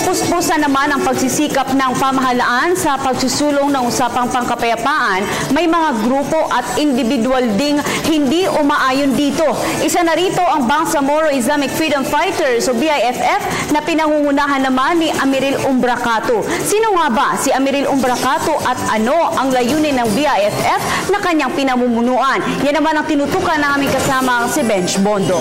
puspusan naman ang pagsisikap ng pamahalaan sa pagsusulong ng usapang pangkapayapaan, may mga grupo at individual ding hindi umaayon dito. Isa na rito ang Bangsamoro Islamic Freedom Fighters o BIFF na pinangungunahan naman ni Amiril Umbracato. Sino nga ba si Amiril Umbracato at ano ang layunin ng BIFF na kanyang pinamumunuan? Yan naman ang tinutukan ng aming kasama si Benj Bondo.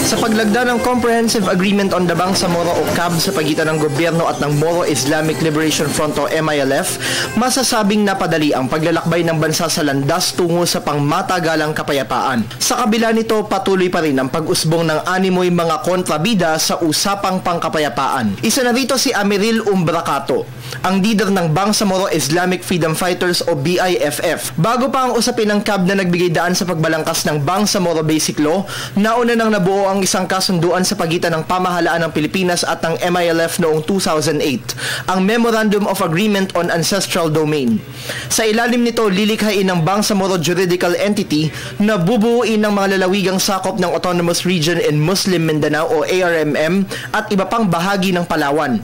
Sa paglagda ng Comprehensive Agreement on the Bangsamoro o CAB sa pagitan ng gobyerno at ng Moro Islamic Liberation Front o MILF, masasabing napadali ang paglalakbay ng bansa sa landas tungo sa pangmatagalang kapayapaan. Sa kabila nito, patuloy pa rin ang pag-usbong ng animoy mga kontrabida sa usapang pangkapayapaan. Isa na rito si Amiril Umbracato, ang leader ng Bangsamoro Islamic Freedom Fighters o BIFF. Bago pa ang usapin ng CAB na nagbigay daan sa pagbalangkas ng Bangsamoro Basic Law, nauna nang nabuo ang isang kasunduan sa pagitan ng pamahalaan ng Pilipinas at ng MILF noong 2008, ang Memorandum of Agreement on Ancestral Domain. Sa ilalim nito, lilikhain ng Bangsamoro Juridical Entity na bubuuin ng mga lalawigang sakop ng Autonomous Region in Muslim Mindanao o ARMM at iba pang bahagi ng Palawan.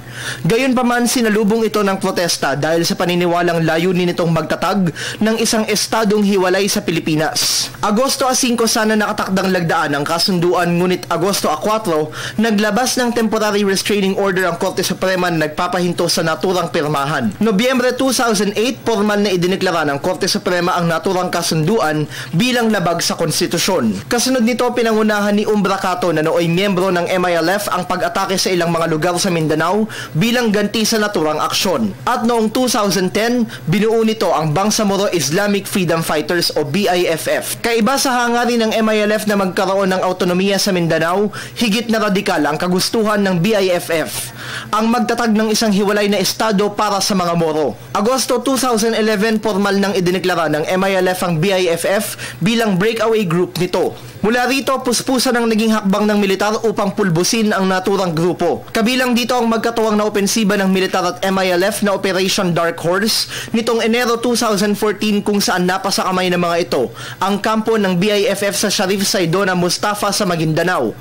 Gayunpaman, sinalubong ito ng protesta dahil sa paniniwalang layunin nitong magtatag ng isang estadong hiwalay sa Pilipinas. Agosto 5 sana nakatakdang lagdaan ang kasunduan, ngunit Agosto 4, naglabas ng temporary restraining order ang Korte Suprema na nagpapahinto sa naturang pirmahan. Nobyembre 2008, formal na idineklara ng Korte Suprema ang naturang kasunduan bilang labag sa konstitusyon. Kasunod nito, pinangunahan ni Umbracato na nooy miyembro ng MILF ang pag-atake sa ilang mga lugar sa Mindanao bilang ganti sa naturang aksyon. At noong 2010, binuo nito ang Bangsamoro Islamic Freedom Fighters o BIFF. Kaiba sa hangarin ng MILF na magkaroon ng autonomiya sa Mindanao, higit na radikal ang kagustuhan ng BIFF, ang magtatag ng isang hiwalay na estado para sa mga Moro. Agosto 2011, formal nang idineklara ng MILF ang BIFF bilang breakaway group nito. Mula rito, puspusan ang naging hakbang ng militar upang pulbusin ang naturang grupo. Kabilang dito ang magkatuwang na opensiba ng militar at MILF na Operation Dark Horse nitong Enero 2014, kung saan napasa kamay ng mga ito ang kampo ng BIFF sa Sharif Saidona Mustafa sa Maguindanao.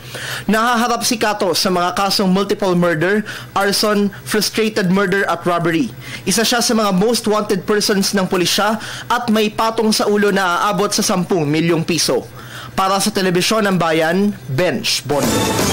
Nahaharap si Cato sa mga kasong multiple murder, arson, frustrated murder at robbery. Isa siya sa mga most wanted persons ng pulisya at may patong sa ulo na aabot sa 10 milyong piso. Para sa Telebisyon ng Bayan, Benj Bondo.